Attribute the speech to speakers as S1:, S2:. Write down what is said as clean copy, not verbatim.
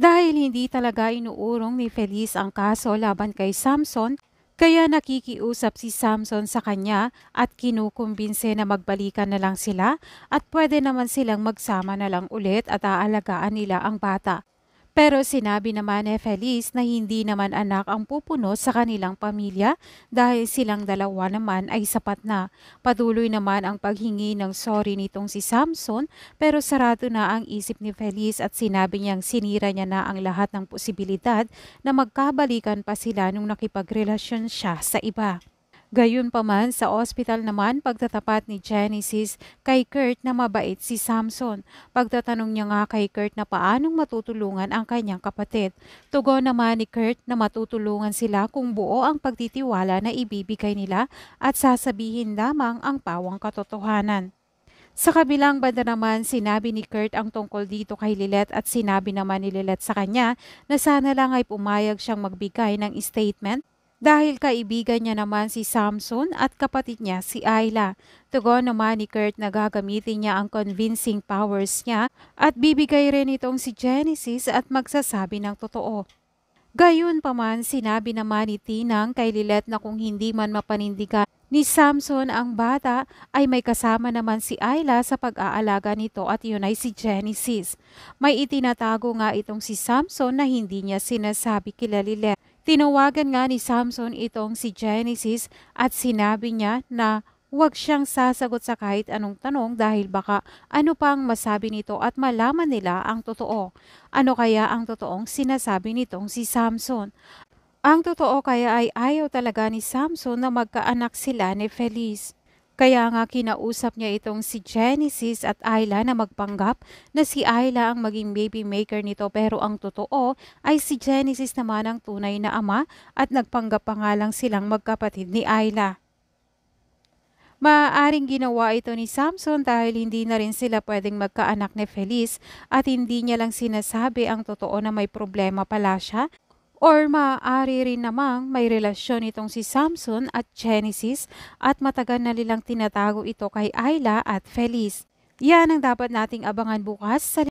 S1: Dahil hindi talaga inuurong ni Feliz ang kaso laban kay Samson, kaya nakikiusap si Samson sa kanya at kinukumbinse na magbalikan na lang sila at pwede naman silang magsama na lang ulit at aalagaan nila ang bata. Pero sinabi naman ni Feliz na hindi naman anak ang pupuno sa kanilang pamilya dahil silang dalawa naman ay sapat na. Patuloy naman ang paghingi ng sorry nitong si Samson pero sarado na ang isip ni Feliz at sinabi niyang sinira niya na ang lahat ng posibilidad na magkabalikan pa sila nung nakipagrelasyon siya sa iba. Gayunpaman sa ospital naman pagtatapat ni Genesis kay Kurt na mabait si Samson. Pagtatanong niya nga kay Kurt na paanong matutulungan ang kanyang kapatid. Tugon naman ni Kurt na matutulungan sila kung buo ang pagtitiwala na ibibigay nila at sasabihin lamang ang pawang katotohanan. Sa kabilang banda naman, sinabi ni Kurt ang tungkol dito kay Lilet at sinabi naman ni Lilet sa kanya na sana lang ay pumayag siyang magbigay ng statement dahil kaibigan niya naman si Samson at kapatid niya si Ayla. Tugon naman ni Kurt na gagamitin niya ang convincing powers niya at bibigay rin itong si Genesis at magsasabi ng totoo. Gayunpaman, sinabi naman ni Tinang kay Lilet na kung hindi man mapanindigan ni Samson ang bata ay may kasama naman si Ayla sa pag-aalaga nito at yun ay si Genesis. May itinatago nga itong si Samson na hindi niya sinasabi kila Lilet. Tinawagan nga ni Samson itong si Genesis at sinabi niya na huwag siyang sasagot sa kahit anong tanong dahil baka ano pang masabi nito at malaman nila ang totoo. Ano kaya ang totoong sinasabi nitong si Samson? Ang totoo kaya ay ayaw talaga ni Samson na magkaanak sila ni Feliz. Kaya nga kinausap niya itong si Genesis at Ayla na magpanggap na si Ayla ang maging baby maker nito pero ang totoo ay si Genesis naman ang tunay na ama at nagpanggap pa nga lang silang magkapatid ni Ayla. Maaaring ginawa ito ni Samson dahil hindi na rin sila pwedeng magkaanak ni Feliz at hindi niya lang sinasabi ang totoo na may problema pala siya. Or maaari rin namang may relasyon itong si Samson at Genesis at matagal na nilang tinatago ito kay Ayla at Feliz. Yan ang dapat nating abangan bukas sa